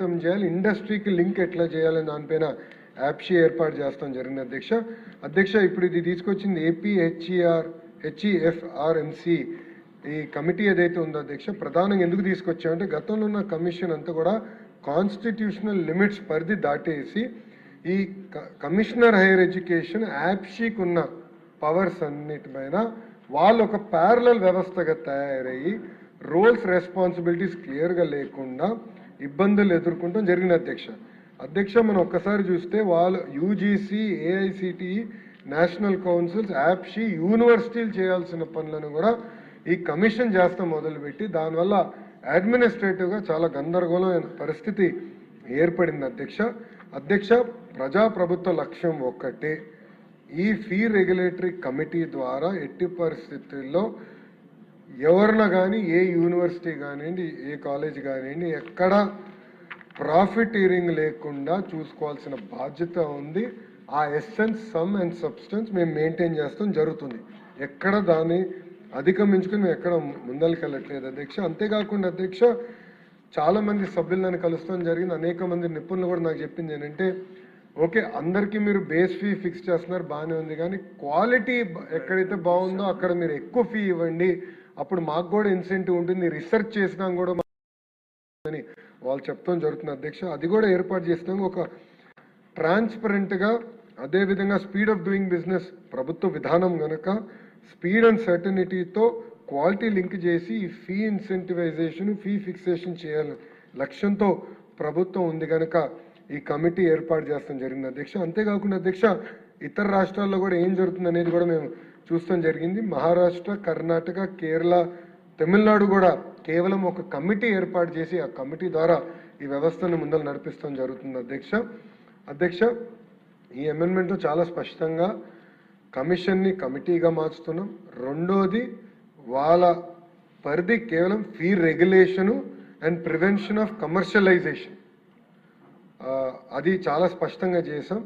ప్రభావితం చేయాలి, ఇండస్ట్రీకి లింక్ ఎట్లా చేయాలని దానిపైన యాప్షీ ఏర్పాటు చేస్తాం జరిగింది అధ్యక్ష. ఇప్పుడు ఇది తీసుకొచ్చింది ఏపీ హెచ్ఈఎఫ్ఆర్ఎంసి ఈ కమిటీ ఏదైతే ఉందో అధ్యక్ష, ప్రధానంగా ఎందుకు తీసుకొచ్చామంటే గతంలో ఉన్న కమిషన్ అంతా కూడా కాన్స్టిట్యూషనల్ లిమిట్స్ పరిధి దాటేసి ఈ కమిషనర్ హైయర్ ఎడ్యుకేషన్ యాప్షీకి ఉన్న పవర్స్ అన్నిటిపైన వాళ్ళు ఒక ప్యారలల్ వ్యవస్థగా తయారయ్యి రోల్స్ రెస్పాన్సిబిలిటీస్ క్లియర్గా లేకుండా ఇబ్బందులు ఎదుర్కొంటాం జరిగిన అధ్యక్ష. మనం ఒక్కసారి చూస్తే వాళ్ళు యూజీసీ, ఏఐసిటిఈ, నేషనల్ కౌన్సిల్స్, యాప్షీ, యూనివర్సిటీలు చేయాల్సిన పనులను కూడా ఈ కమిషన్ చేస్తాం మొదలుపెట్టి దానివల్ల అడ్మినిస్ట్రేటివ్గా చాలా గందరగోళమైన పరిస్థితి ఏర్పడింది అధ్యక్ష. ప్రజాప్రభుత్వ లక్ష్యం ఒక్కటే, ఈ ఫీ రెగ్యులేటరీ కమిటీ ద్వారా ఎట్టి పరిస్థితుల్లో ఎవరిన కానీ ఏ యూనివర్సిటీ కానివ్వండి, ఏ కాలేజ్ కానివ్వండి, ఎక్కడ ప్రాఫిటీరింగ్ లేకుండా చూసుకోవాల్సిన బాధ్యత ఉంది. ఆ ఎస్సెన్స్, సమ్ అండ్ సబ్స్టెన్స్ మేము మెయింటైన్ చేస్తాం జరుగుతుంది. ఎక్కడ దాన్ని అధిగమించుకుని మేము ఎక్కడ ముందరికి వెళ్ళట్లేదు అధ్యక్ష. అంతేకాకుండా అధ్యక్ష, చాలా మంది సభ్యులను కలుస్తాం జరిగింది. అనేక మంది నిపుణులు కూడా నాకు చెప్పింది ఏంటంటే, ఓకే అందరికీ మీరు బేస్ ఫీ ఫిక్స్ చేస్తున్నారు బాగానే ఉంది, కానీ క్వాలిటీ ఎక్కడైతే బాగుందో అక్కడ మీరు ఎక్కువ ఫీ ఇవ్వండి, అప్పుడు మాకు కూడా ఇన్సెంటివ్ ఉంటుంది, రీసెర్చ్ చేసినా కూడా అని వాళ్ళు చెప్తాం జరుగుతుంది అధ్యక్ష. అది కూడా ఏర్పాటు చేస్తాం ఒక ట్రాన్స్పరెంట్గా. అదేవిధంగా స్పీడ్ ఆఫ్ డూయింగ్ బిజినెస్ ప్రభుత్వ విధానం కనుక స్పీడ్ అండ్ సర్టనిటీతో క్వాలిటీ లింక్ చేసి ఈ ఫీ ఇన్సెంటివైజేషన్, ఫీ ఫిక్సేషన్ చేయాలని లక్ష్యంతో ప్రభుత్వం ఉంది కనుక ఈ కమిటీ ఏర్పాటు చేస్తాం జరిగింది అధ్యక్ష. అంతేకాకుండా అధ్యక్ష, ఇతర రాష్ట్రాల్లో కూడా ఏం జరుగుతుంది అనేది కూడా మేము చూస్తాం జరిగింది. మహారాష్ట్ర, కర్ణాటక, కేరళ, తమిళనాడు కూడా కేవలం ఒక కమిటీ ఏర్పాటు చేసి ఆ కమిటీ ద్వారా ఈ వ్యవస్థను ముందర నడిపిస్తాం జరుగుతుంది అధ్యక్ష. ఈ అమెండ్మెంట్లో చాలా స్పష్టంగా కమిషన్ని కమిటీగా మార్చుతున్నాం. రెండోది, వాళ్ళ పరిధి కేవలం fee regulation and prevention of commercialisation, అది చాలా స్పష్టంగా చేసాం.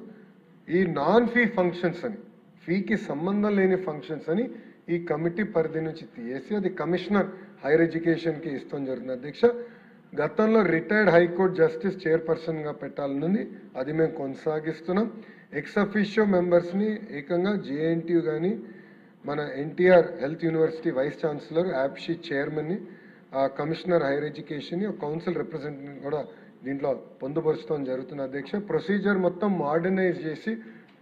ఈ నాన్ ఫీ ఫంక్షన్స్ అని, ఫీకి సంబంధం లేని ఫంక్షన్స్ అని ఈ కమిటీ పరిధి నుంచి తీసి అది కమిషనర్ హైయర్ ఎడ్యుకేషన్కి ఇస్తాం జరుగుతుంది అధ్యక్ష. గతంలో రిటైర్డ్ హైకోర్టు జస్టిస్ చైర్పర్సన్గా పెట్టాలనుంది, అది మేము కొనసాగిస్తున్నాం. ఎక్స్ అఫీషియో మెంబర్స్ని ఏకంగా జేఎన్టీయూ కానీ మన NTR health university vice chancellor, యాప్షీ చైర్మన్ని, కమిషనర్ హైయర్ ఎడ్యుకేషన్ని, కౌన్సిల్ రిప్రజెంటేటివ్ కూడా దీంట్లో పొందుపరుచడం జరుగుతుంది అధ్యక్ష. ప్రొసీజర్ మొత్తం మోడర్నైజ్ చేసి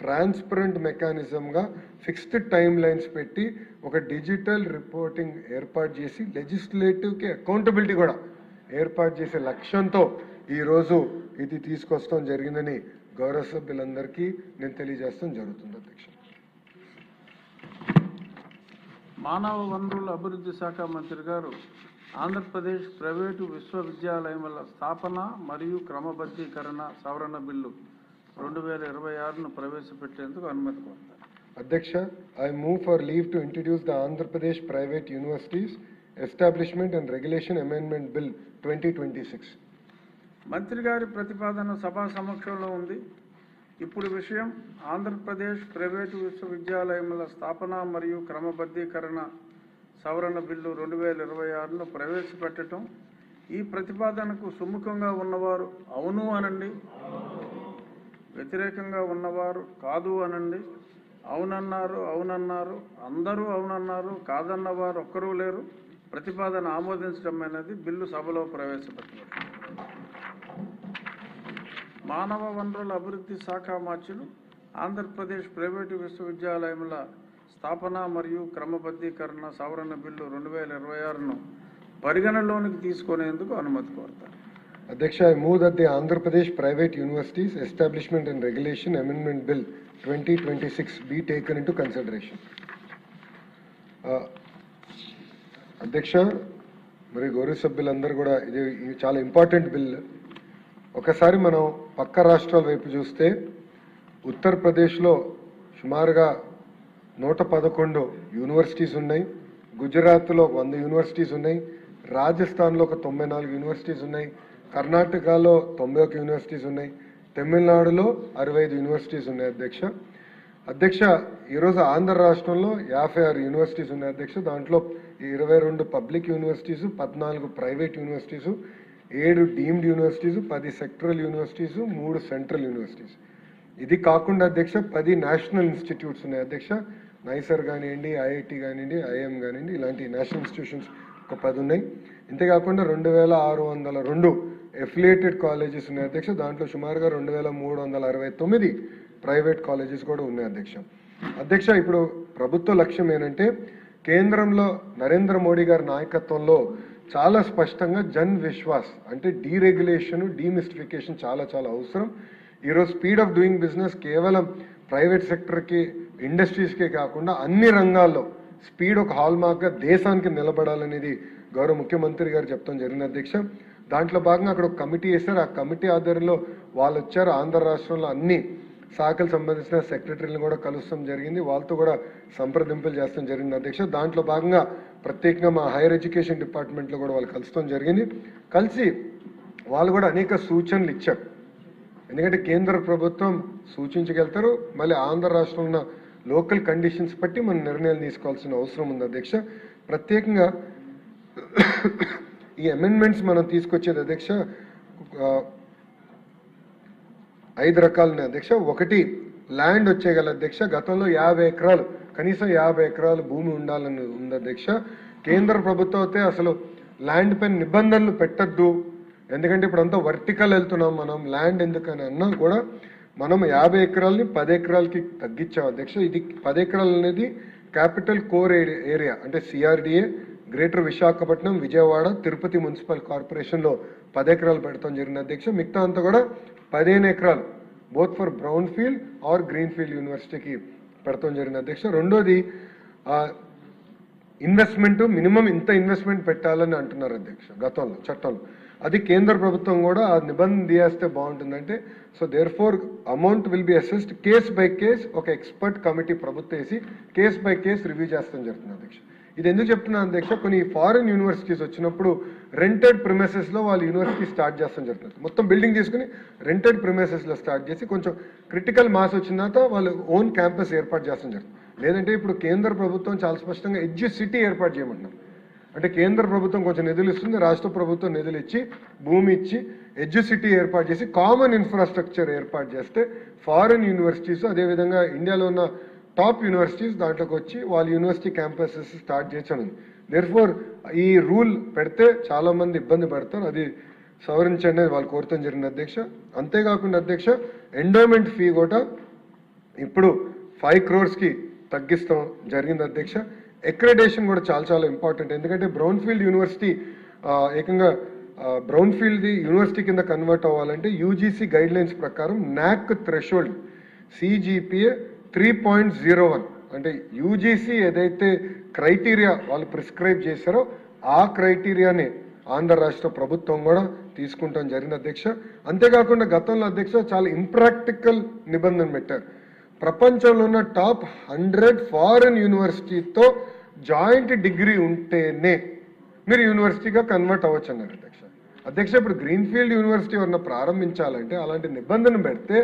ట్రాన్స్పరెంట్ మెకానిజంగా ఫిక్స్డ్ టైమ్ లైన్స్ పెట్టి ఒక డిజిటల్ రిపోర్టింగ్ ఏర్పాటు చేసి లెజిస్లేటివ్కి అకౌంటబిలిటీ కూడా ఏర్పాటు చేసే లక్ష్యంతో ఈరోజు ఇది తీసుకొస్తాం జరిగిందని గౌరవ సభ్యులందరికీ నేను తెలియజేస్తాం జరుగుతుంది అధ్యక్ష. మానవ వనరుల అభివృద్ధి శాఖ మంత్రి గారు ఆంధ్రప్రదేశ్ ప్రైవేటు విశ్వవిద్యాలయముల స్థాపన మరియు క్రమబద్ధీకరణ సవరణ బిల్లు 2026ను ప్రవేశపెట్టేందుకు అనుమతి కోరుతారు. అధ్యక్ష, I move for leave to introduce the Andhra Pradesh Private Universities Establishment and Regulation Amendment Bill 2026. మంత్రి గారి ప్రతిపాదన సభా సమక్షంలో ఉంది. ఇప్పుడు విషయం ఆంధ్రప్రదేశ్ ప్రైవేటు విశ్వవిద్యాలయముల స్థాపన మరియు క్రమబద్ధీకరణ సవరణ బిల్లు 2026ను ప్రవేశపెట్టడం. ఈ ప్రతిపాదనకు సుముఖంగా ఉన్నవారు అవును అనండి, వ్యతిరేకంగా ఉన్నవారు కాదు అనండి. అవునన్నారు, అందరూ అవునన్నారు, కాదన్నవారు ఒక్కరూ లేరు. ప్రతిపాదన ఆమోదించడం అనేది బిల్లు సభలో ప్రవేశపెట్టబడింది. మానవ వనరుల అభివృద్ధి శాఖ మార్చులు ఆంధ్రప్రదేశ్ ప్రైవేటు విశ్వవిద్యాలయముల స్థాపన మరియు క్రమబద్ధీకరణ సవరణ బిల్లు 2026ను పరిగణలోనికి తీసుకునేందుకు అనుమతి కోరుతారు. అధ్యక్ష, I move that the Andhra Pradesh Private Universities Establishment and Regulation Amendment Bill 2026 be taken into consideration. అధ్యక్ష, మరి గౌరవ సభ్యులందరూ కూడా ఇది చాలా ఇంపార్టెంట్ బిల్. ఒకసారి మనం పక్క రాష్ట్రాల వైపు చూస్తే ఉత్తరప్రదేశ్లో సుమారుగా 111 యూనివర్సిటీస్ ఉన్నాయి, గుజరాత్లో 100 యూనివర్సిటీస్ ఉన్నాయి, రాజస్థాన్లో ఒక 94 యూనివర్సిటీస్ ఉన్నాయి, కర్ణాటకలో 91 యూనివర్సిటీస్ ఉన్నాయి, తమిళనాడులో 65 యూనివర్సిటీస్ ఉన్నాయి అధ్యక్ష. ఈరోజు ఆంధ్ర రాష్ట్రంలో 56 యూనివర్సిటీస్ ఉన్నాయి అధ్యక్ష. దాంట్లో 22 public universities, 14 private universities, 7 deemed universities, 10 sectoral universities, 3 central universities. ఇది కాకుండా అధ్యక్ష 10 నేషనల్ ఇన్స్టిట్యూట్స్ ఉన్నాయి అధ్యక్ష. నైసర్ కానివ్వండి, ఐఐటి కానివ్వండి, ఐఎం కానివ్వండి, ఇలాంటి నేషనల్ ఇన్స్టిట్యూషన్స్ ఒక 10 ఉన్నాయి. ఇంతేకాకుండా 2602 ఎఫిలియేటెడ్ కాలేజెస్ ఉన్నాయి అధ్యక్ష. దాంట్లో సుమారుగా 2369 ప్రైవేట్ కాలేజెస్ కూడా ఉన్నాయి అధ్యక్ష. అధ్యక్ష, ఇప్పుడు ప్రభుత్వ లక్ష్యం ఏంటంటే కేంద్రంలో నరేంద్ర మోడీ గారి నాయకత్వంలో చాలా స్పష్టంగా జన్ విశ్వాస్ అంటే డీరెగ్యులేషన్, డీమిస్టిఫికేషన్ చాలా చాలా అవసరం. ఈరోజు స్పీడ్ ఆఫ్ డూయింగ్ బిజినెస్ కేవలం ప్రైవేట్ సెక్టర్కి, ఇండస్ట్రీస్కే కాకుండా అన్ని రంగాల్లో స్పీడ్ ఒక హాల్ మార్క్గా దేశానికి నిలబడాలనేది గౌరవ ముఖ్యమంత్రి గారు చెప్తాం జరిగింది అధ్యక్ష. దాంట్లో భాగంగా అక్కడ ఒక కమిటీ వేశారు. ఆ కమిటీ ఆధ్వర్యంలో వాళ్ళు వచ్చారు. ఆంధ్ర రాష్ట్రంలో అన్ని శాఖలకు సంబంధించిన సెక్రటరీలను కూడా కలుస్తాం జరిగింది. వాళ్ళతో కూడా సంప్రదింపులు చేస్తాం జరిగింది అధ్యక్ష. దాంట్లో భాగంగా ప్రత్యేకంగా మా హైయర్ ఎడ్యుకేషన్ డిపార్ట్మెంట్లో కూడా వాళ్ళు కలుస్తాం జరిగింది. కలిసి వాళ్ళు కూడా అనేక సూచనలు ఇచ్చారు. ఎందుకంటే కేంద్ర ప్రభుత్వం సూచించగలుగుతారు, మళ్ళీ ఆంధ్ర రాష్ట్రంలో ఉన్న లోకల్ కండిషన్స్ బట్టి మనం నిర్ణయాలు తీసుకోవాల్సిన అవసరం ఉంది అధ్యక్ష. ప్రత్యేకంగా ఈ అమెండ్మెంట్స్ మనం తీసుకొచ్చేది అధ్యక్ష 5 రకాలు ఉన్నాయి అధ్యక్ష. ఒకటి, ల్యాండ్ వచ్చేగల అధ్యక్ష. గతంలో 50 ఎకరాలు, కనీసం 50 ఎకరాలు భూమి ఉండాలని ఉంది అధ్యక్ష. కేంద్ర ప్రభుత్వం అయితే అసలు ల్యాండ్ పైన నిబంధనలు పెట్టద్దు, ఎందుకంటే ఇప్పుడు అంతా వర్టికల్ వెళ్తున్నాం మనం, ల్యాండ్ ఎందుకని అన్నా కూడా మనం 50 ఎకరాలని 10 ఎకరాలకి తగ్గించాం అధ్యక్ష. ఇది 10 ఎకరాలు అనేది క్యాపిటల్ కోర్ ఏరియా అంటే CRDA, greater Visakhapatnam, Vijayawada, Tirupati municipal కార్పొరేషన్లో 10 ఎకరాలు పెడతాం జరిగింది అధ్యక్ష. మిగతా అంతా కూడా 15 ఎకరాలు both for brown field or green field యూనివర్సిటీకి పెడతాం జరిగింది అధ్యక్ష. రెండోది, ఇన్వెస్ట్మెంట్ మినిమం ఇంత ఇన్వెస్ట్మెంట్ పెట్టాలని అంటున్నారు అధ్యక్ష గతంలో చట్టంలో. అది కేంద్ర ప్రభుత్వం కూడా ఆ నిబంధన తీయేస్తే బాగుంటుందంటే, so therefore amount will be assessed case by case. ఒక ఎక్స్పర్ట్ కమిటీ ప్రభుత్వం వేసి కేస్ బై కేస్ రివ్యూ చేస్తాం జరుగుతుంది అధ్యక్ష. ఇది ఎందుకు చెప్తున్నాను అధ్యక్ష, కొన్ని ఫారిన్ యూనివర్సిటీస్ వచ్చినప్పుడు రెంటెడ్ ప్రిమైసెస్లో వాళ్ళు యూనివర్సిటీ స్టార్ట్ చేస్తాం జరుగుతుంది. మొత్తం బిల్డింగ్ తీసుకుని రెంటెడ్ ప్రిమైసెస్లో స్టార్ట్ చేసి కొంచెం క్రిటికల్ మాస్ వచ్చిన తర్వాత వాళ్ళు ఓన్ క్యాంపస్ ఏర్పాటు చేస్తాం జరుగుతుంది. లేదంటే ఇప్పుడు కేంద్ర ప్రభుత్వం చాలా స్పష్టంగా ఎడ్జ్ సిటీ ఏర్పాటు చేయమంటున్నారు. అంటే కేంద్ర ప్రభుత్వం కొంచెం నిధులు ఇస్తుంది, రాష్ట్ర ప్రభుత్వం నిధులు ఇచ్చి భూమి ఇచ్చి ఎడ్జ్ సిటీ ఏర్పాటు చేసి కామన్ ఇన్ఫ్రాస్ట్రక్చర్ ఏర్పాటు చేస్తే ఫారిన్ యూనివర్సిటీస్, అదేవిధంగా ఇండియాలో ఉన్న టాప్ యూనివర్సిటీస్ దాంట్లోకి వచ్చి వాళ్ళ యూనివర్సిటీ క్యాంపసెస్ స్టార్ట్ చేసాను. దేర్ఫోర్ ఈ రూల్ పెడితే చాలా మంది ఇబ్బంది పడతారు, అది సవరించండి వాళ్ళు కోరుతాం జరిగింది అధ్యక్ష. అంతేకాకుండా అధ్యక్ష, ఎండోమెంట్ ఫీ కూడా ఇప్పుడు 5 crores తగ్గిస్తాం జరిగింది అధ్యక్ష. అక్రెడిటేషన్ కూడా చాలా చాలా ఇంపార్టెంట్, ఎందుకంటే బ్రౌన్ ఫీల్డ్ యూనివర్సిటీ ఏకంగా బ్రౌన్ ఫీల్డ్ యూనివర్సిటీ కింద కన్వర్ట్ అవ్వాలంటే యూజీసీ గైడ్ లైన్స్ ప్రకారం నాక్ థ్రెషోల్డ్ సిజిపిఏ 3.01 అంటే యూజీసీ ఏదైతే క్రైటీరియా వాళ్ళు ప్రిస్క్రైబ్ చేశారో ఆ క్రైటీరియాని ఆంధ్ర రాష్ట్ర ప్రభుత్వం కూడా తీసుకుంటాం జరిగింది అధ్యక్ష. అంతేకాకుండా గతంలో అధ్యక్ష చాలా ఇంప్రాక్టికల్ నిబంధన పెట్టారు. ప్రపంచంలో ఉన్న టాప్ 100 ఫారిన్ యూనివర్సిటీతో జాయింట్ డిగ్రీ ఉంటేనే మీరు యూనివర్సిటీగా కన్వర్ట్ అవ్వచ్చు అన్నారు అధ్యక్ష. ఇప్పుడు గ్రీన్ఫీల్డ్ యూనివర్సిటీ ఎవరన్నా ప్రారంభించాలంటే అలాంటి నిబంధన పెడితే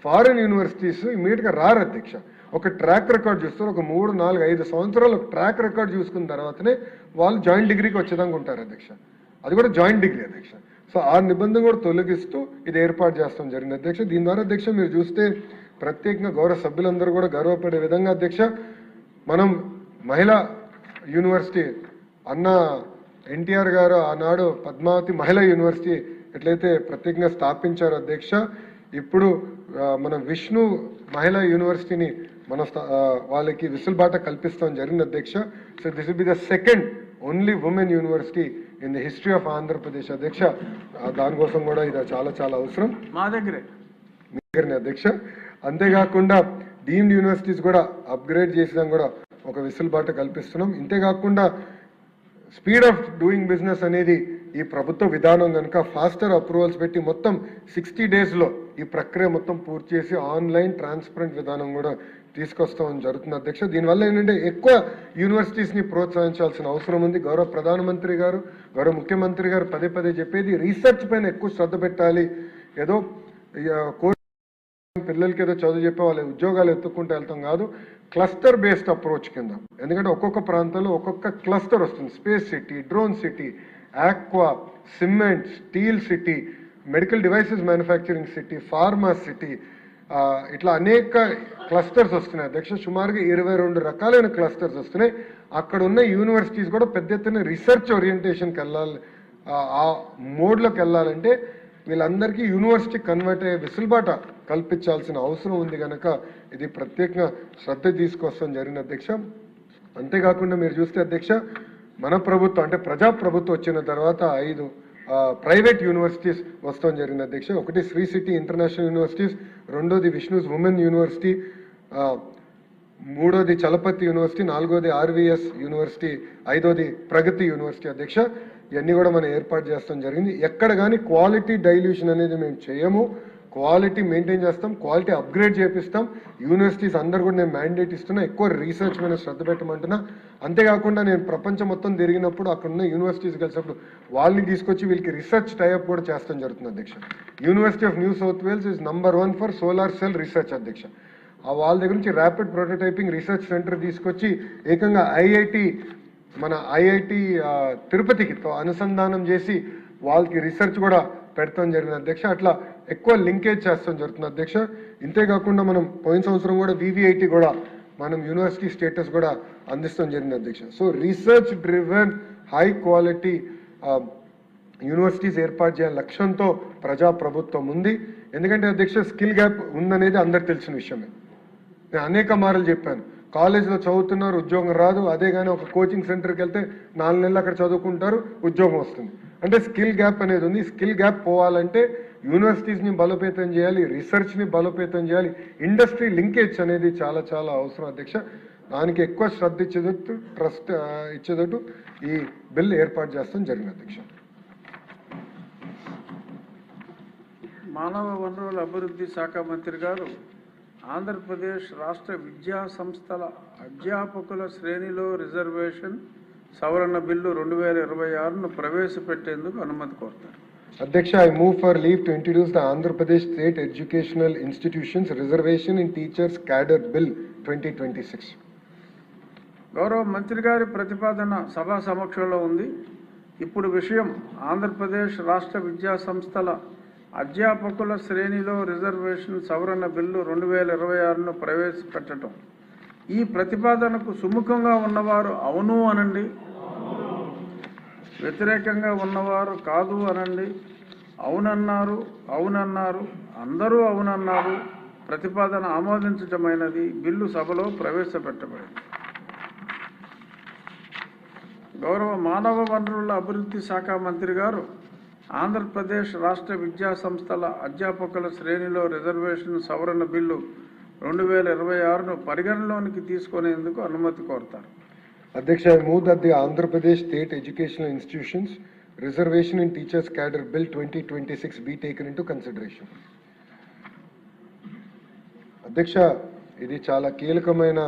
ఫారిన్ యూనివర్సిటీస్ ఇమీడియట్గా రారు అధ్యక్ష. ఒక ట్రాక్ రికార్డ్ చూస్తారు, ఒక 3, 4, 5 సంవత్సరాలు ఒక ట్రాక్ రికార్డ్ చూసుకున్న తర్వాతనే వాళ్ళు జాయింట్ డిగ్రీకి వచ్చేదాకా ఉంటారు అధ్యక్ష. అది కూడా జాయింట్ డిగ్రీ అధ్యక్ష. సో ఆ నిబంధన కూడా తొలగిస్తూ ఇది ఏర్పాటు చేస్తాం జరిగింది అధ్యక్ష. దీని ద్వారా అధ్యక్ష మీరు చూస్తే ప్రత్యేకంగా గౌరవ సభ్యులందరూ కూడా గర్వపడే విధంగా అధ్యక్ష మనం మహిళా యూనివర్సిటీ అన్న ఎన్టీఆర్ గారు ఆనాడు పద్మావతి మహిళా యూనివర్సిటీ ఎట్లయితే ప్రత్యేకంగా స్థాపించారు అధ్యక్ష, ఇప్పుడు మన విష్ణు మహిళా యూనివర్సిటీని మన వాళ్ళకి విసులుబాట కల్పిస్తాం జరిగింది అధ్యక్ష. So this will be the second only women university in the history of Andhra Pradesh అధ్యక్ష. దానికోసం కూడా ఇది చాలా చాలా అవసరం మా దగ్గరే అధ్యక్ష. అంతేకాకుండా డీమ్డ్ యూనివర్సిటీస్ కూడా అప్గ్రేడ్ చేసినా కూడా ఒక విసులుబాట కల్పిస్తున్నాం. ఇంతేకాకుండా స్పీడ్ ఆఫ్ డూయింగ్ బిజినెస్ అనేది ఈ ప్రభుత్వ విధానం కనుక ఫాస్టర్ అప్రూవల్స్ పెట్టి మొత్తం 60 daysలో ఈ ప్రక్రియ మొత్తం పూర్తి చేసి ఆన్లైన్ ట్రాన్స్పరెంట్ విధానం కూడా తీసుకొస్తామని జరుగుతుంది అధ్యక్ష. దీనివల్ల ఏంటంటే ఎక్కువ యూనివర్సిటీస్ని ప్రోత్సహించాల్సిన అవసరం ఉంది. గౌరవ ప్రధానమంత్రి గారు, గౌరవ ముఖ్యమంత్రి గారు పదే పదే చెప్పేది రీసెర్చ్ పైన ఎక్కువ శ్రద్ధ పెట్టాలి. ఏదో పిల్లలకి ఏదో చదువు చెప్పే వాళ్ళ ఉద్యోగాలు ఎత్తుక్కుంటూ వెళ్తాం కాదు, క్లస్టర్ బేస్డ్ అప్రోచ్ కింద. ఎందుకంటే ఒక్కొక్క ప్రాంతంలో ఒక్కొక్క క్లస్టర్ వస్తుంది, space city, drone city, aqua, cement, steel city, medical devices manufacturing city, pharma city, ఇట్లా అనేక క్లస్టర్స్ వస్తున్నాయి అధ్యక్ష. సుమారుగా 22 రకాలైన క్లస్టర్స్ వస్తున్నాయి. అక్కడ ఉన్న యూనివర్సిటీస్ కూడా పెద్ద ఎత్తున రీసెర్చ్ ఓరియంటేషన్కి వెళ్ళాలి. ఆ మోడ్లోకి వెళ్ళాలంటే వీళ్ళందరికీ యూనివర్సిటీ కన్వర్ట్ అయ్యే వెసులుబాట కల్పించాల్సిన అవసరం ఉంది కనుక ఇది ప్రత్యేకంగా శ్రద్ధ తీసుకొస్తాం జరిగిన అధ్యక్ష. అంతేకాకుండా మీరు చూస్తే అధ్యక్ష, మన ప్రభుత్వం అంటే ప్రజా ప్రభుత్వం వచ్చిన తర్వాత 5 ప్రైవేట్ యూనివర్సిటీస్ వస్తాం జరిగిన అధ్యక్ష. ఒకటి శ్రీ సిటీ ఇంటర్నేషనల్ యూనివర్సిటీస్, రెండోది విష్ణుస్ ఉమెన్ యూనివర్సిటీ, మూడోది చలపతి యూనివర్సిటీ, నాలుగోది ఆర్వీఎస్ యూనివర్సిటీ, ఐదోది ప్రగతి యూనివర్సిటీ అధ్యక్ష. ఇవన్నీ కూడా మనం ఏర్పాటు చేస్తాం జరిగింది. ఎక్కడ కానీ క్వాలిటీ డైల్యూషన్ అనేది మేము చేయము, క్వాలిటీ మెయింటైన్ చేస్తాం, క్వాలిటీ అప్గ్రేడ్ చేపిస్తాం. యూనివర్సిటీస్ అందరు కూడా నేను మ్యాండేట్ ఇస్తున్నా, ఎక్కువ రీసెర్చ్ మీద శ్రద్ధ పెట్టమంటున్నా. అంతేకాకుండా నేను ప్రపంచం మొత్తం తిరిగినప్పుడు అక్కడ ఉన్న యూనివర్సిటీస్ కలిసినప్పుడు వాళ్ళని తీసుకొచ్చి వీళ్ళకి రీసెర్చ్ టైఅప్ కూడా చేస్తాం జరుగుతుంది అధ్యక్ష. University of New South Wales is number 1 for solar cell research అధ్యక్ష. వాళ్ళ దగ్గర నుంచి ర్యాపిడ్ ప్రోటోటైపింగ్ రీసెర్చ్ సెంటర్ తీసుకొచ్చి ఏకంగా మన ఐఐటి తిరుపతికి అనుసంధానం చేసి వాళ్ళకి రీసెర్చ్ కూడా పెడతాం జరిగింది అధ్యక్ష. అట్లా ఎక్కువ లింకేజ్ చేస్తాం జరుగుతుంది అధ్యక్ష. ఇంతేకాకుండా మనం పోయిన సంవత్సరం కూడా వివిఐటి కూడా మనం యూనివర్సిటీ స్టేటస్ కూడా అందిస్తాం జరిగింది అధ్యక్ష. So research driven high quality universities ఏర్పాటు చేయాలని లక్ష్యంతో ప్రజా ప్రభుత్వం ఉంది. ఎందుకంటే అధ్యక్ష స్కిల్ గ్యాప్ ఉందనేది అందరికి తెలిసిన విషయమే. నేను అనేక మార్లు చెప్పాను, కాలేజీలో చదువుతున్నారు, ఉద్యోగం రాదు. అదే కానీ ఒక కోచింగ్ సెంటర్కి వెళ్తే 4 నెలలు అక్కడ చదువుకుంటారు, ఉద్యోగం వస్తుంది. అంటే స్కిల్ గ్యాప్ అనేది ఉంది. స్కిల్ గ్యాప్ పోవాలంటే యూనివర్సిటీస్ని బలోపేతం చేయాలి, రీసెర్చ్ని బలోపేతం చేయాలి, ఇండస్ట్రీ లింకేజ్ అనేది చాలా చాలా అవసరం అధ్యక్ష. దానికి ఎక్కువ శ్రద్ధ ఇచ్చేటట్టు ట్రస్ట్ ఇచ్చేటట్టు ఈ బిల్ ఏర్పాటు చేస్తాం జరిగింది అధ్యక్ష. మానవ వనరుల అభివృద్ధి శాఖ మంత్రి గారు ఆంధ్రప్రదేశ్ రాష్ట్ర విద్యా సంస్థల అధ్యాపకుల శ్రేణిలో రిజర్వేషన్ సవరణ బిల్లు 2026ను ప్రవేశపెట్టేందుకు అనుమతి కోరుతారు. అధ్యక్ష, I move for leave to introduce the Andhra Pradesh State Educational Institutions Reservation in Teachers Cadre Bill 2026. గౌరవ మంత్రి గారి ప్రతిపాదన సభా సమక్షంలో ఉంది. ఇప్పుడు విషయం ఆంధ్రప్రదేశ్ రాష్ట్ర విద్యా సంస్థల అధ్యాపకుల శ్రేణిలో రిజర్వేషన్ సవరణ బిల్లు 2026ను ప్రవేశపెట్టడం. ఈ ప్రతిపాదనకు సుముఖంగా ఉన్నవారు అవును అనండి, వ్యతిరేకంగా ఉన్నవారు కాదు అనండి. అవునన్నారు, అవునన్నారు, అందరూ అవునన్నారు. ప్రతిపాదన ఆమోదించటమైనది. బిల్లు సభలో ప్రవేశపెట్టబడింది. గౌరవ మానవ వనరుల అభివృద్ధి శాఖ మంత్రి గారు ఆంధ్రప్రదేశ్ రాష్ట్ర విద్యా సంస్థల అధ్యాపకుల శ్రేణిలో రిజర్వేషన్ సవరణ బిల్లు 2026ను పరిగణలోనికి తీసుకునేందుకు అనుమతి కోరుతారు. అధ్యక్ష, I move that the Andhra Pradesh State Educational Institutions Reservation in Teachers Cadre Bill 2026 be taken into consideration. అధ్యక్ష, ఇది చాలా కీలకమైన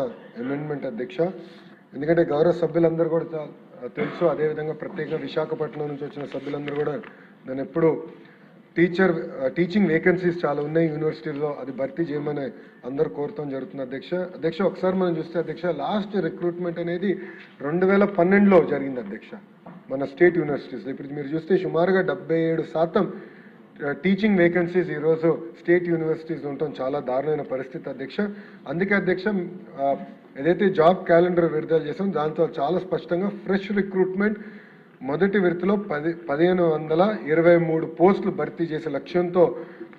అమెండ్మెంట్ అధ్యక్ష. ఎందుకంటే గౌరవ సభ్యులందరూ కూడా తెలుసు, అదేవిధంగా ప్రత్యేకంగా విశాఖపట్నం నుంచి వచ్చిన సభ్యులందరూ కూడా నేను ఎప్పుడు టీచింగ్ వేకెన్సీస్ చాలా ఉన్నాయి యూనివర్సిటీలో, అది భర్తీ చేయమని అందరూ కోరుతాం జరుగుతుంది అధ్యక్ష. అధ్యక్ష, ఒకసారి మనం చూస్తే అధ్యక్ష, లాస్ట్ రిక్రూట్మెంట్ అనేది 2012లో జరిగింది అధ్యక్ష మన స్టేట్ యూనివర్సిటీస్లో. ఇప్పుడు మీరు చూస్తే సుమారుగా 77% టీచింగ్ వేకెన్సీస్ ఈరోజు స్టేట్ యూనివర్సిటీస్ ఉండటం చాలా దారుణమైన పరిస్థితి అధ్యక్ష. అందుకే అధ్యక్ష ఏదైతే జాబ్ క్యాలెండర్ విడుదల చేసాం దాంతో చాలా స్పష్టంగా ఫ్రెష్ రిక్రూట్మెంట్ మొదటి విడతలో 1523 పోస్టులు భర్తీ చేసే లక్ష్యంతో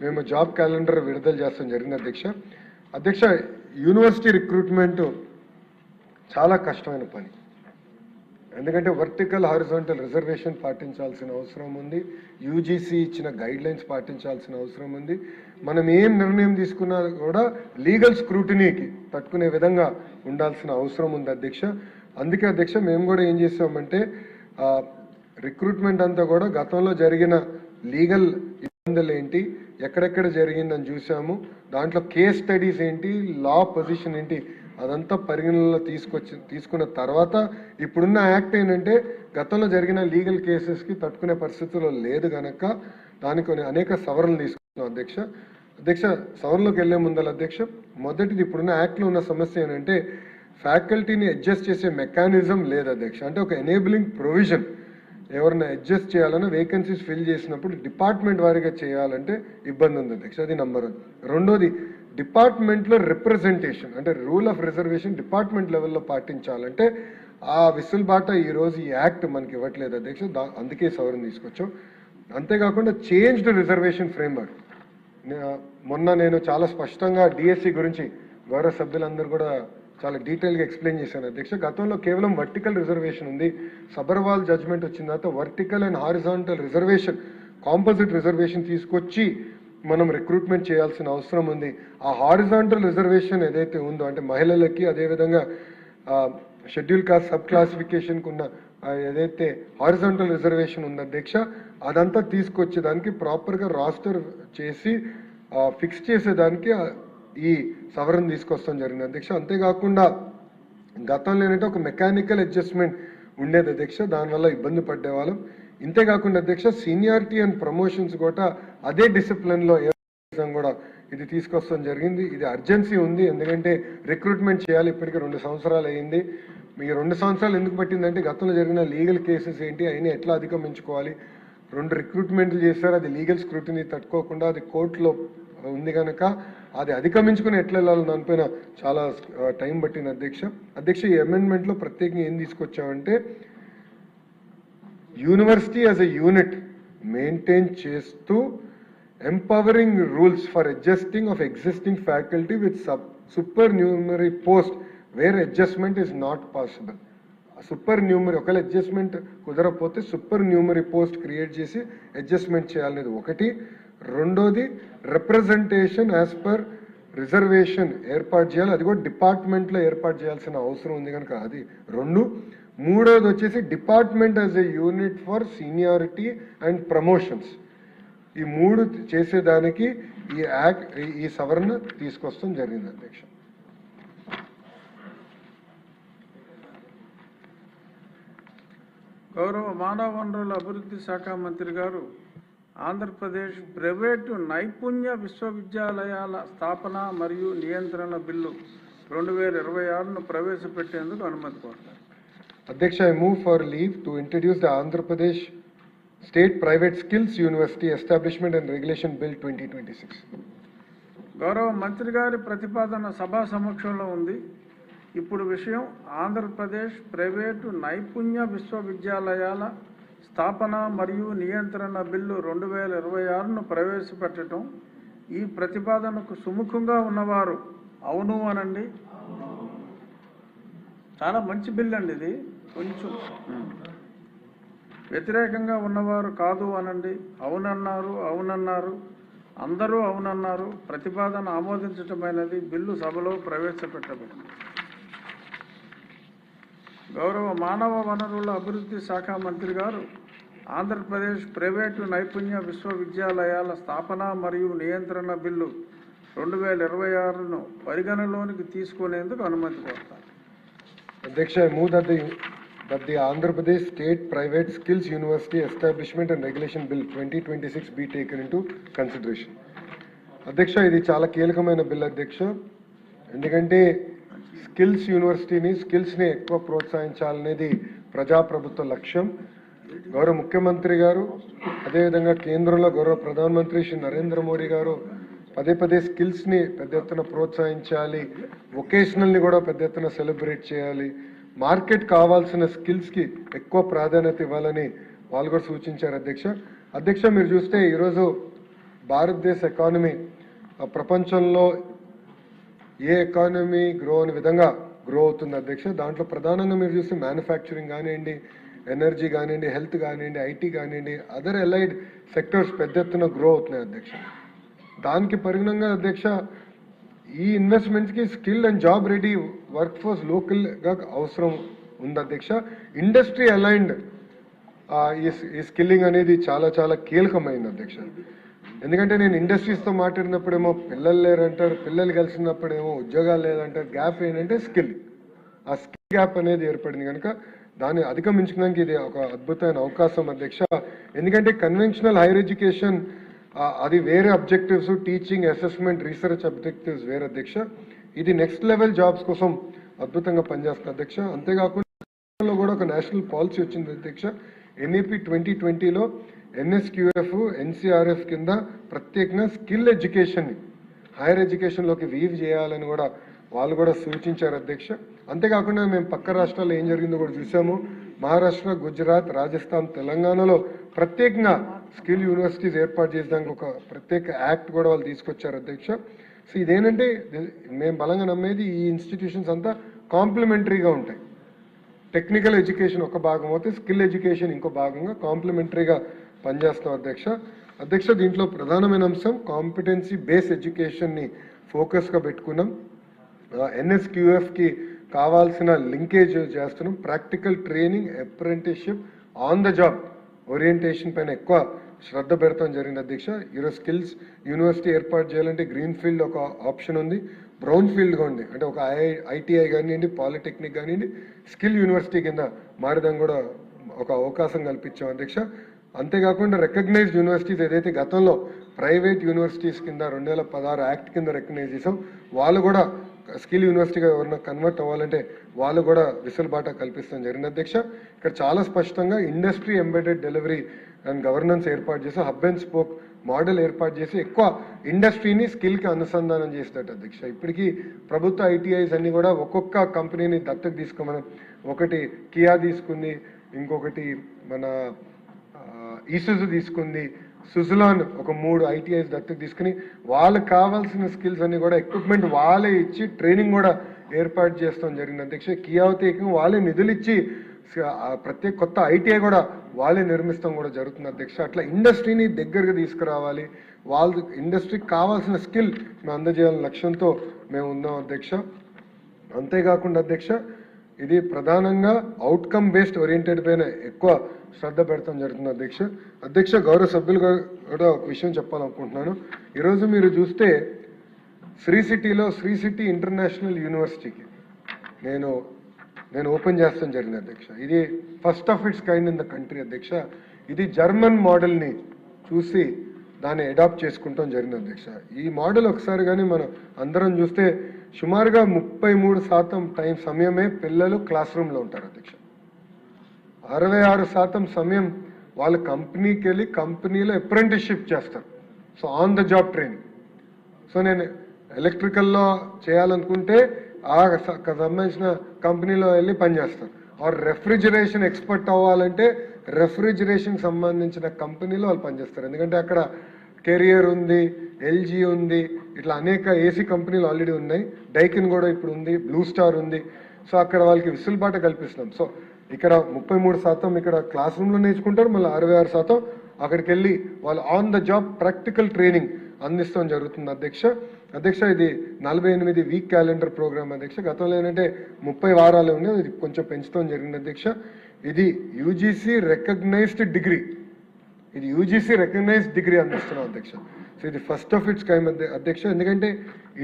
మేము జాబ్ క్యాలెండర్ విడుదల చేస్తాం జరిగింది అధ్యక్ష. అధ్యక్ష, యూనివర్సిటీ రిక్రూట్మెంట్ చాలా కష్టమైన పని. ఎందుకంటే వర్టికల్ హారిజాంటల్ రిజర్వేషన్ పాటించాల్సిన అవసరం ఉంది, యూజీసీ ఇచ్చిన గైడ్ లైన్స్ పాటించాల్సిన అవసరం ఉంది. మనం ఏం నిర్ణయం తీసుకున్నా కూడా లీగల్ స్క్రూటినీకి తట్టుకునే విధంగా ఉండాల్సిన అవసరం ఉంది అధ్యక్ష. అందుకే అధ్యక్ష మేము కూడా ఏం చేసామంటే రిక్రూట్మెంట్ అంతా కూడా గతంలో జరిగిన లీగల్ ఇబ్బందులు ఏంటి, ఎక్కడెక్కడ జరిగిందని చూసాము, దాంట్లో కేస్ స్టడీస్ ఏంటి, లా పొజిషన్ ఏంటి, అదంతా పరిగణనలో తీసుకున్న తర్వాత ఇప్పుడున్న యాక్ట్ ఏంటంటే గతంలో జరిగిన లీగల్ కేసెస్కి తట్టుకునే పరిస్థితుల్లో లేదు కనుక దానికి అనేక సవరణలు తీసుకున్నాం అధ్యక్ష. అధ్యక్ష, సవరణలోకి వెళ్లే ముందల అధ్యక్ష, మొదటిది ఇప్పుడున్న యాక్ట్లో ఉన్న సమస్య ఏంటంటే ఫ్యాకల్టీని అడ్జస్ట్ చేసే మెకానిజం లేదు అధ్యక్ష. అంటే ఒక ఎనేబులింగ్ ప్రొవిజన్ ఎవరైనా అడ్జస్ట్ చేయాలన్నా వేకెన్సీస్ ఫిల్ చేసినప్పుడు డిపార్ట్మెంట్ వారీగా చేయాలంటే ఇబ్బంది ఉంది అధ్యక్ష. అది నంబర్ 1. రెండోది డిపార్ట్మెంట్లో రిప్రజెంటేషన్, అంటే రూల్ ఆఫ్ రిజర్వేషన్ డిపార్ట్మెంట్ లెవెల్లో పాటించాలంటే ఆ విసులుబాట ఈరోజు ఈ యాక్ట్ మనకి ఇవ్వట్లేదు అధ్యక్ష. అందుకే సవరణ తీసుకొచ్చాం. అంతేకాకుండా చేంజ్డ్ రిజర్వేషన్ ఫ్రేమ్వర్క్, మొన్న నేను చాలా స్పష్టంగా డిఎస్సి గురించి గౌరవ సభ్యులందరూ కూడా చాలా డీటెయిల్గా ఎక్స్ప్లెయిన్ చేశాను అధ్యక్ష. గతంలో కేవలం వర్టికల్ రిజర్వేషన్ ఉంది. సబర్వాల్ జడ్జ్మెంట్ వచ్చిన తర్వాత vertical and horizontal reservation, composite reservation తీసుకొచ్చి మనం రిక్రూట్మెంట్ చేయాల్సిన అవసరం ఉంది. ఆ హారిజాంటల్ రిజర్వేషన్ ఏదైతే ఉందో, అంటే మహిళలకి అదేవిధంగా షెడ్యూల్ కాస్ట్ సబ్ క్లాసిఫికేషన్కి ఉన్న ఏదైతే హారిజాంటల్ రిజర్వేషన్ ఉంది అధ్యక్ష, అదంతా తీసుకొచ్చేదానికి ప్రాపర్గా రాస్టర్ చేసి ఫిక్స్ చేసేదానికి ఈ సవరణ తీసుకొస్తాం జరిగింది అధ్యక్ష. అంతేకాకుండా గతంలో ఏంటంటే ఒక మెకానికల్ అడ్జస్ట్మెంట్ ఉండేది అధ్యక్ష, దానివల్ల ఇబ్బంది పడేవాళ్ళం. ఇంతేకాకుండా అధ్యక్ష సీనియారిటీ అండ్ ప్రమోషన్స్ కూడా అదే డిసిప్లిన్లో కూడా ఇది తీసుకొస్తాం జరిగింది. ఇది అర్జెన్సీ ఉంది, ఎందుకంటే రిక్రూట్మెంట్ చేయాలి. ఇప్పటికీ 2 సంవత్సరాలు అయింది. మీ 2 సంవత్సరాలు ఎందుకు పట్టిందంటే గతంలో జరిగిన లీగల్ కేసెస్ ఏంటి, అయినా ఎట్లా అధిగమించుకోవాలి. 2 రిక్రూట్మెంట్లు చేశారు, అది లీగల్ స్క్రూటినీ తట్టుకోకుండా అది కోర్టులో ఉంది కనుక అది అధిగమించుకుని ఎట్లా వెళ్ళాలి దానిపైన చాలా టైం పట్టింది అధ్యక్ష. ఈ అమెండ్మెంట్లో ప్రత్యేకంగా ఏం తీసుకొచ్చామంటే university as a unit maintain చేస్తూ empowering rules for adjusting of existing faculty with supernumerary post where adjustment is not possible. Supernumerary ఒకవేళ అడ్జస్ట్మెంట్ కుదరకపోతే సూపర్ న్యూమరీ పోస్ట్ క్రియేట్ చేసి అడ్జస్ట్మెంట్ చేయాలనేది ఒకటి. రెండోది రిప్రజెంటేషన్ యాజ్ పర్ రిజర్వేషన్ ఏర్పాటు చేయాలి, అది కూడా డిపార్ట్మెంట్లో ఏర్పాటు చేయాల్సిన అవసరం ఉంది కనుక అది 2. మూడోది వచ్చేసి department as a unit for seniority and promotions. ఈ 3 చేసేదానికి ఈ సవరణ తీసుకొస్తాం జరిగింది అధ్యక్ష. గౌరవ మానవ వనరుల అభివృద్ధి శాఖ మంత్రి గారు ఆంధ్రప్రదేశ్ ప్రైవేటు నైపుణ్య విశ్వవిద్యాలయాల స్థాపన మరియు నియంత్రణ బిల్లు 2026ను ప్రవేశపెట్టేందుకు అనుమతి కోరుతారు. అధ్యక్ష, I move for leave to introduce the Andhra Pradesh state private skills university establishment and regulation bill 2026. గౌరవ మంత్రి గారి ప్రతిపాదన సభా సమక్షంలో ఉంది. ఇప్పుడు విషయం ఆంధ్రప్రదేశ్ ప్రైవేటు నైపుణ్య విశ్వవిద్యాలయాల స్థాపన మరియు నియంత్రణ బిల్లు 2026ను ప్రవేశపెట్టడం. ఈ ప్రతిపాదనకు సుముఖంగా ఉన్నవారు అవును అనండి. చాలా మంచి బిల్లు అండి ఇది. కొంచెం వ్యతిరేకంగా ఉన్నవారు కాదు అనండి. అవునన్నారు. అందరూ అవునన్నారు. ప్రతిపాదన ఆమోదించటమైనది. బిల్లు సభలో ప్రవేశపెట్టబడింది. గౌరవ మానవ వనరుల అభివృద్ధి శాఖ మంత్రి గారు ఆంధ్రప్రదేశ్ ప్రైవేటు నైపుణ్య విశ్వవిద్యాలయాల స్థాపన మరియు నియంత్రణ బిల్లు 2026ను పరిగణలోనికి తీసుకునేందుకు అనుమతి కోరుతారు. అధ్యక్ష, I move that the Andhra Pradesh State Private Skills University Establishment and Regulation Bill 2026 be taken into consideration. అధ్యక్ష, ఇది చాలా కీలకమైన బిల్ అధ్యక్ష. ఎందుకంటే స్కిల్స్ని ఎక్కువ ప్రోత్సహించాలనేది ప్రజాప్రభుత్వ లక్ష్యం. గౌరవ ముఖ్యమంత్రి గారు అదేవిధంగా కేంద్రంలో గౌరవ ప్రధానమంత్రి శ్రీ నరేంద్ర మోడీ గారు పదే స్కిల్స్ని పెద్ద ఎత్తున ప్రోత్సహించాలి, వొకేషనల్ని కూడా పెద్ద ఎత్తున సెలబ్రేట్ చేయాలి, మార్కెట్ కావాల్సిన స్కిల్స్కి ఎక్కువ ప్రాధాన్యత ఇవ్వాలని వాళ్ళు కూడా సూచించారు అధ్యక్ష. మీరు చూస్తే ఈరోజు భారతదేశ ఎకానమీ ప్రపంచంలో ఏ ఎకానమీ గ్రో అనే విధంగా గ్రో అవుతుంది అధ్యక్ష. దాంట్లో ప్రధానంగా మీరు చూస్తే మ్యానుఫ్యాక్చరింగ్ కానివ్వండి, ఎనర్జీ కానివ్వండి, హెల్త్ కానివ్వండి, ఐటీ కానివ్వండి, అదర్ అలైడ్ సెక్టర్స్ పెద్ద ఎత్తున గ్రో అవుతున్నాయి అధ్యక్ష. దానికి పరిగణంగా అధ్యక్ష ఈ ఇన్వెస్ట్మెంట్స్కి skill and job ready work force లోకల్గా అవసరం ఉంది అధ్యక్ష. ఇండస్ట్రీ అలైన్డ్ ఈ స్కిల్లింగ్ అనేది చాలా కీలకమైంది అధ్యక్ష. ఎందుకంటే నేను ఇండస్ట్రీస్తో మాట్లాడినప్పుడేమో పిల్లలు లేరంటారు, పిల్లలు కలిసినప్పుడేమో ఉద్యోగాలు లేదంటారు. గ్యాప్ ఏంటంటే స్కిల్. ఆ స్కిల్ గ్యాప్ అనేది ఏర్పడింది కనుక దాన్ని అధిగమించడానికి ఇది ఒక అద్భుతమైన అవకాశం అధ్యక్ష. ఎందుకంటే కన్వెన్షనల్ హైయర్ ఎడ్యుకేషన్ అది వేరే objectives, teaching, assessment, research objectives వేరే అధ్యక్ష. ఇది నెక్స్ట్ లెవెల్ జాబ్స్ కోసం అద్భుతంగా పనిచేస్తుంది అధ్యక్ష. అంతేకాకుండా కూడా ఒక నేషనల్ పాలసీ వచ్చింది అధ్యక్ష. ఎన్ఈపి 2020లో NSQF NCRF కింద ప్రత్యేకంగా స్కిల్ ఎడ్యుకేషన్ని హైయర్ ఎడ్యుకేషన్లోకి వీవ్ చేయాలని కూడా వాళ్ళు కూడా సూచించారు అధ్యక్ష. అంతేకాకుండా మేము పక్క రాష్ట్రాల్లో ఏం జరిగిందో కూడా చూసాము. మహారాష్ట్ర, గుజరాత్, రాజస్థాన్, తెలంగాణలో ప్రత్యేకంగా స్కిల్ యూనివర్సిటీస్ ఏర్పాటు చేసేదానికి ఒక ప్రత్యేక యాక్ట్ కూడా వాళ్ళు తీసుకొచ్చారు అధ్యక్ష. సో ఇదేంటంటే మేము బలంగా నమ్మేది ఈ ఇన్స్టిట్యూషన్స్ అంతా కాంప్లిమెంటరీగా ఉంటాయి. టెక్నికల్ ఎడ్యుకేషన్ ఒక భాగం అయితే స్కిల్ ఎడ్యుకేషన్ ఇంకో భాగంగా కాంప్లిమెంటరీగా పనిచేస్తాం అధ్యక్ష. దీంట్లో ప్రధానమైన అంశం కాంపిటెన్సీ బేస్ ఎడ్యుకేషన్ని ఫోకస్గా పెట్టుకున్నాం. NSQFకి కావాల్సిన లింకేజ్ చేస్తున్నాం. Practical training, apprenticeship, on the job orientation పైన ఎక్కువ శ్రద్ధ పెడతాం జరిగింది అధ్యక్ష. ఈరోజు స్కిల్స్ యూనివర్సిటీ ఏర్పాటు చేయాలంటే గ్రీన్ ఫీల్డ్ ఒక ఆప్షన్ ఉంది, బ్రౌన్ ఫీల్డ్గా ఉంది. అంటే ఒక ITI కానివ్వండి, పాలిటెక్నిక్ కానివ్వండి, స్కిల్ యూనివర్సిటీ కింద మారడం కూడా ఒక అవకాశం కల్పించాం అధ్యక్ష. అంతేకాకుండా రికగ్నైజ్డ్ యూనివర్సిటీస్ ఏదైతే గతంలో ప్రైవేట్ యూనివర్సిటీస్ కింద 2016 యాక్ట్ కింద రికగ్నైజ్ చేసాం, వాళ్ళు కూడా స్కిల్ యూనివర్సిటీగా ఎవరైనా కన్వర్ట్ అవ్వాలంటే వాళ్ళు కూడా విసులుబాట కల్పిస్తాం జరిగింది అధ్యక్ష. ఇక్కడ చాలా స్పష్టంగా industry embedded delivery and governance ఏర్పాటు చేసి హబ్ అండ్ స్పోక్ మోడల్ ఏర్పాటు చేసి ఎక్కువ ఇండస్ట్రీని స్కిల్కి అనుసంధానం చేసేటట్టు అధ్యక్ష. ఇప్పటికీ ప్రభుత్వ ITIs అన్ని కూడా ఒక్కొక్క కంపెనీని దత్తకు తీసుకోమని, ఒకటి కియా తీసుకుంది, ఇంకొకటి మన ఈసుజు తీసుకుంది, సుజులాన్ ఒక 3 ITIs దత్తకు తీసుకుని వాళ్ళకి కావాల్సిన స్కిల్స్ అన్ని కూడా ఎక్విప్మెంట్ వాళ్ళే ఇచ్చి ట్రైనింగ్ కూడా ఏర్పాటు చేస్తాం జరిగింది అధ్యక్ష. కియావతి వాళ్ళే నిధులు ఇచ్చి ప్రత్యేక కొత్త ITI కూడా వాళ్ళే నిర్మిస్తాం కూడా జరుగుతుంది అధ్యక్ష. అట్లా ఇండస్ట్రీని దగ్గరగా తీసుకురావాలి, వాళ్ళ ఇండస్ట్రీకి కావాల్సిన స్కిల్ మేము అందజేయాలనే లక్ష్యంతో మేము ఉన్నాం అధ్యక్ష. అంతేకాకుండా అధ్యక్ష ఇది ప్రధానంగా అవుట్కమ్ బేస్డ్ ఓరియంటెడ్ పైన ఎక్కువ శ్రద్ధ పెడతాం జరుగుతుంది అధ్యక్ష. గౌరవ సభ్యులు కూడా ఒక విషయం చెప్పాలనుకుంటున్నాను. ఈరోజు మీరు చూస్తే శ్రీ సిటీ ఇంటర్నేషనల్ యూనివర్సిటీకి నేను ఓపెన్ చేస్తాం జరిగింది అధ్యక్ష. ఇది first of it's kind in the country అధ్యక్ష. ఇది జర్మన్ మోడల్ని చూసి దాన్ని అడాప్ట్ చేసుకుంటాం జరిగింది అధ్యక్ష. ఈ మోడల్ ఒకసారి కానీ మనం అందరం చూస్తే సుమారుగా 33% సమయమే పిల్లలు క్లాస్ రూమ్లో ఉంటారు అధ్యక్ష. 66% సమయం వాళ్ళు కంపెనీకి వెళ్ళి కంపెనీలో అప్రెంటిస్షిప్ చేస్తారు. So on the job training. So నేను ఎలక్ట్రికల్లో చేయాలనుకుంటే ఆ సంబంధించిన కంపెనీలో వెళ్ళి పనిచేస్తాను. ఆర్ రెఫ్రిజిరేషన్ ఎక్స్పర్ట్ అవ్వాలంటే రెఫ్రిజిరేషన్కి సంబంధించిన కంపెనీలో వాళ్ళు పనిచేస్తారు. ఎందుకంటే అక్కడ కెరియర్ ఉంది, LG ఉంది, ఇట్లా అనేక AC కంపెనీలు ఆల్రెడీ ఉన్నాయి. డైకిన్ కూడా ఇప్పుడు ఉంది, బ్లూ స్టార్ ఉంది. సో అక్కడ వాళ్ళకి విసులుబాట కల్పిస్తున్నాం. సో ఇక్కడ 33% ఇక్కడ క్లాస్ రూమ్లో నేర్చుకుంటారు, మళ్ళీ 66% అక్కడికి వెళ్ళి వాళ్ళు on the job practical training అందిస్తాం జరుగుతుంది అధ్యక్ష. ఇది 48 వీక్ క్యాలెండర్ ప్రోగ్రామ్ అధ్యక్ష. గతంలో ఏంటంటే 30 వారాలు ఉన్నాయి, ఇది కొంచెం పెంచుతాం జరిగింది అధ్యక్ష. ఇది UGC రికగ్నైజ్డ్ డిగ్రీ, అందిస్తున్నాం అధ్యక్ష. సో ఇది ఫస్ట్ ఆఫ్ ఇట్స్ కైండ్ అధ్యక్ష. ఎందుకంటే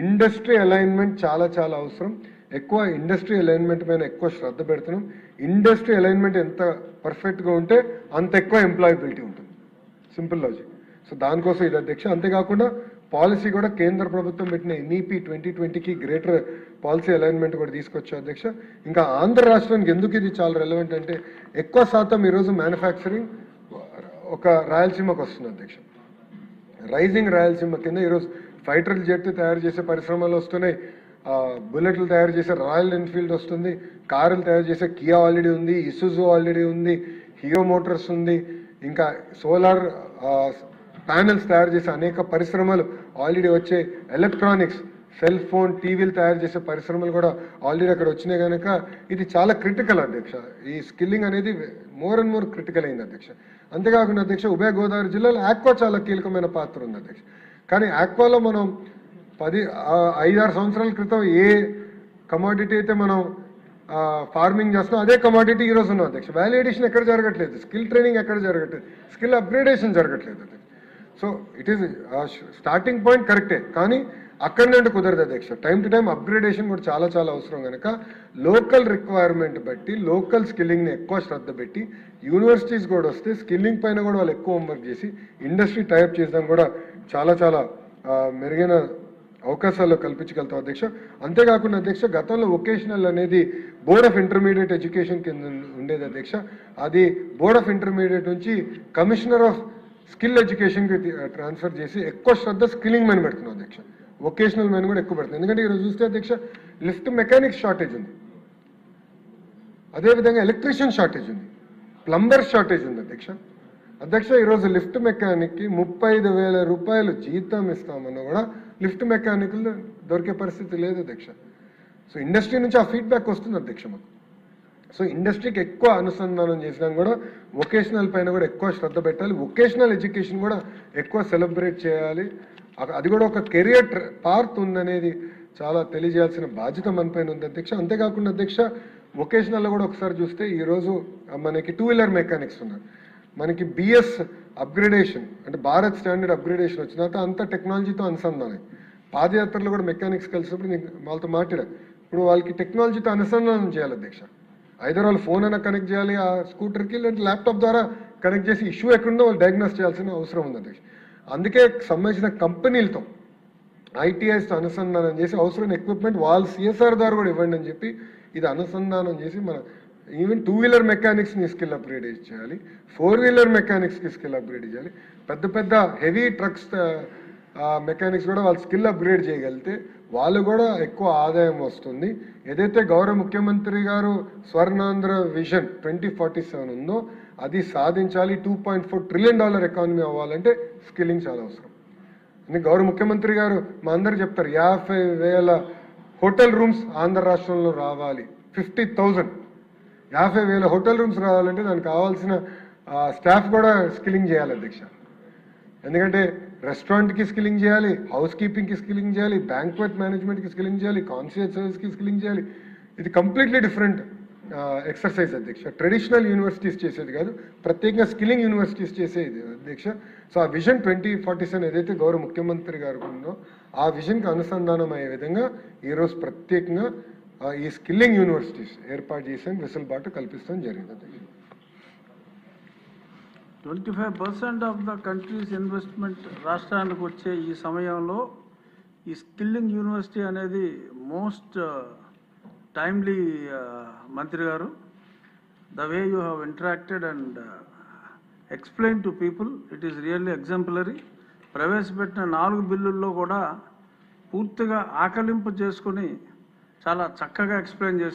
ఇండస్ట్రీ అలైన్మెంట్ చాలా అవసరం. ఎక్కువ ఇండస్ట్రీ అలైన్మెంట్ పైన ఎక్కువ శ్రద్ధ పెడుతున్నాం. ఇండస్ట్రీ అలైన్మెంట్ ఎంత పర్ఫెక్ట్గా ఉంటే అంత ఎక్కువ ఎంప్లాయబిలిటీ ఉంటుంది. Simple logic. సో దానికోసం ఇది అధ్యక్ష. అంతేకాకుండా పాలసీ కూడా కేంద్ర ప్రభుత్వం పెట్టిన NEP 2020కి గ్రేటర్ పాలసీ అలైన్మెంట్ కూడా తీసుకొచ్చా అధ్యక్ష. ఇంకా ఆంధ్ర రాష్ట్రానికి ఎందుకు ఇది చాలా రెలవెంట్ అంటే ఎక్కువ శాతం ఈరోజు మ్యానుఫ్యాక్చరింగ్ ఒక రాయలసీమకు వస్తుంది అధ్యక్ష. రైజింగ్ రాయలసీమ కింద ఈరోజు ఫైటర్ జెట్ తయారు చేసే పరిశ్రమలు వస్తున్నాయి, బుల్లెట్లు తయారు చేసే రాయల్ ఎన్ఫీల్డ్ వస్తుంది, కారులు తయారు చేసే కియా ఆల్రెడీ ఉంది, ఇసుజు ఆల్రెడీ ఉంది, హీరో మోటార్స్ ఉంది, ఇంకా సోలార్ ప్యానెల్స్ తయారు చేసే అనేక పరిశ్రమలు ఆల్రెడీ వచ్చే, ఎలక్ట్రానిక్స్, సెల్ ఫోన్, టీవీలు తయారు చేసే పరిశ్రమలు కూడా ఆల్రెడీ అక్కడ వచ్చినాయి కనుక ఇది చాలా క్రిటికల్ అధ్యక్ష. ఈ స్కిల్లింగ్ అనేది మోర్ అండ్ మోర్ క్రిటికల్ అయింది అధ్యక్ష. అంతేకాకుండా అధ్యక్ష ఉభయ గోదావరి జిల్లాలో ఆక్వా చాలా కీలకమైన పాత్ర ఉంది అధ్యక్ష. కానీ ఆక్వాలో మనం 5-6 సంవత్సరాల క్రితం ఏ కమోడిటీ అయితే మనం ఫార్మింగ్ చేస్తున్నాం అదే కమోడిటీ ఈరోజు ఉన్నాం అధ్యక్ష. వాల్యూ ఎడిషన్ ఎక్కడ జరగట్లేదు, స్కిల్ ట్రైనింగ్ ఎక్కడ జరగట్లేదు, స్కిల్ అప్గ్రేడేషన్ జరగట్లేదు అధ్యక్ష. So it is starting point కరెక్టే, కానీ అక్కడి నుండి కుదరదు అధ్యక్ష. టైం టు టైం అప్గ్రేడేషన్ కూడా చాలా అవసరం కనుక లోకల్ రిక్వైర్మెంట్ బట్టి లోకల్ స్కిల్లింగ్ని ఎక్కువ శ్రద్ధ పెట్టి యూనివర్సిటీస్ కూడా వస్తే స్కిల్లింగ్ పైన కూడా వాళ్ళు ఎక్కువ హోంవర్క్ చేసి ఇండస్ట్రీ టైప్ చేద్దాం కూడా చాలా మెరుగైన అవకాశాలు కల్పించగలుగుతాం అధ్యక్ష. అంతేకాకుండా అధ్యక్ష, గతంలో వొకేషనల్ అనేది బోర్డ్ ఆఫ్ ఇంటర్మీడియట్ ఎడ్యుకేషన్ కింద ఉండేది అధ్యక్ష. అది బోర్డ్ ఆఫ్ ఇంటర్మీడియట్ నుంచి కమిషనర్ ఆఫ్ స్కిల్ ఎడ్యుకేషన్కి ట్రాన్స్ఫర్ చేసి ఎక్కువ శ్రద్ధ స్కిల్లింగ్ మీద పెడుతున్నాం అధ్యక్ష. వొకేషనల్ మీద కూడా ఎక్కువ పెడుతుంది. ఎందుకంటే ఈరోజు చూస్తే అధ్యక్ష, లిఫ్ట్ మెకానిక్స్ షార్టేజ్ ఉంది, అదేవిధంగా ఎలక్ట్రీషియన్ షార్టేజ్ ఉంది, ప్లంబర్ షార్టేజ్ ఉంది అధ్యక్ష. ఈరోజు లిఫ్ట్ మెకానిక్కి 35,000 రూపాయలు జీతం ఇస్తామన్నా కూడా లిఫ్ట్ మెకానిక్లు దొరికే పరిస్థితి లేదు అధ్యక్ష. సో ఇండస్ట్రీ నుంచి ఆ ఫీడ్బ్యాక్ వస్తుంది అధ్యక్ష మాకు. సో ఇండస్ట్రీకి ఎక్కువ అనుసంధానం చేసినా కూడా వొకేషనల్ పైన కూడా ఎక్కువ శ్రద్ధ పెట్టాలి. వొకేషనల్ ఎడ్యుకేషన్ కూడా ఎక్కువ సెలబ్రేట్ చేయాలి. అది కూడా ఒక కెరియర్ పార్ట్ ఉందనేది చాలా తెలియజేయాల్సిన బాధ్యత మన పైన ఉంది అధ్యక్ష. అంతేకాకుండా అధ్యక్ష, వొకేషనల్లో కూడా ఒకసారి చూస్తే ఈరోజు మనకి 2-వీలర్ మెకానిక్స్ ఉన్నారు. మనకి బిఎస్ అప్గ్రేడేషన్ అంటే భారత్ స్టాండర్డ్ అప్గ్రేడేషన్ వచ్చిన తర్వాత అంతా టెక్నాలజీతో అనుసంధానం. పాదయాత్రలో కూడా మెకానిక్స్ కలిసినప్పుడు నేను వాళ్ళతో మాట్లాడా. ఇప్పుడు వాళ్ళకి టెక్నాలజీతో అనుసంధానం చేయాలి అధ్యక్ష. ఐదర్ వాళ్ళు ఫోన్ అయినా కనెక్ట్ చేయాలి ఆ స్కూటర్కి, లేదంటే ల్యాప్టాప్ ద్వారా కనెక్ట్ చేసి ఇష్యూ ఎక్కడుందో వాళ్ళు డయాగ్నోస్ చేయాల్సిన అవసరం ఉంది అధ్యక్ష. అందుకే సంబంధించిన కంపెనీలతో ఐటీఐస్తో అనుసంధానం చేసి అవసరమైన ఎక్విప్మెంట్ వాళ్ళు సిఎస్ఆర్ ద్వారా కూడా ఇవ్వండి అని చెప్పి ఇది అనుసంధానం చేసి మన ఈవెన్ 2-వీలర్ మెకానిక్స్ని స్కిల్ అప్గ్రేడ్ చేయాలి, 4-వీలర్ మెకానిక్స్కి స్కిల్ అప్గ్రేడ్ చేయాలి. పెద్ద పెద్ద హెవీ ట్రక్స్ మెకానిక్స్ కూడా వాళ్ళు స్కిల్ అప్గ్రేడ్ చేయగలిగితే వాళ్ళు కూడా ఎక్కువ ఆదాయం వస్తుంది. ఏదైతే గౌరవ ముఖ్యమంత్రి గారు స్వర్ణాంధ్ర విజన్ 2047 ఉందో అది సాధించాలి. $2.4 ట్రిలియన్ ఎకానమీ అవ్వాలంటే స్కిల్లింగ్ చాలా అవసరం. గౌరవ ముఖ్యమంత్రి గారు మా అందరు చెప్తారు 50,000 హోటల్ రూమ్స్ ఆంధ్ర రాష్ట్రంలో రావాలి. 50,000 హోటల్ రూమ్స్ రావాలంటే దానికి కావాల్సిన స్టాఫ్ కూడా స్కిల్లింగ్ చేయాలి అధ్యక్ష. ఎందుకంటే రెస్టారెంట్కి స్కిల్లింగ్ చేయాలి, హౌస్ కీపింగ్కి స్కిల్లింగ్ చేయాలి, బ్యాంక్వెట్ మేనేజ్మెంట్కి స్కిల్లింగ్ చేయాలి, కాన్షియస్ సర్వీస్కి స్కిల్లింగ్ చేయాలి. ఇది కంప్లీట్లీ డిఫరెంట్ ఎక్సర్సైజ్ అధ్యక్ష. ట్రెడిషనల్ యూనివర్సిటీస్ చేసేది కాదు, ప్రత్యేకంగా స్కిల్లింగ్ యూనివర్సిటీస్ చేసేది అధ్యక్ష. సో ఆ విజన్ 2047 ఏదైతే గౌరవ ముఖ్యమంత్రి గారు ఉందో ఆ విజన్కి అనుసంధానం అయ్యే విధంగా ఈరోజు ప్రత్యేకంగా ఈ స్కిల్లింగ్ యూనివర్సిటీస్ ఏర్పాటు చేసాం, వెసులుబాటు కల్పిస్తాం జరిగింది అధ్యక్ష. 25% ఆఫ్ ద కంట్రీస్ ఇన్వెస్ట్మెంట్ రాష్ట్రానికి వచ్చే ఈ సమయంలో ఈ స్కిల్లింగ్ యూనివర్సిటీ అనేది మోస్ట్ టైమ్లీ మంత్రి గారు. The way you have interacted and explain to people, it is really exemplary. ప్రవేశపెట్టిన 4 బిల్లుల్లో కూడా పూర్తిగా ఆకలింపు చేసుకుని చాలా చక్కగా ఎక్స్ప్లెయిన్ చేశారు.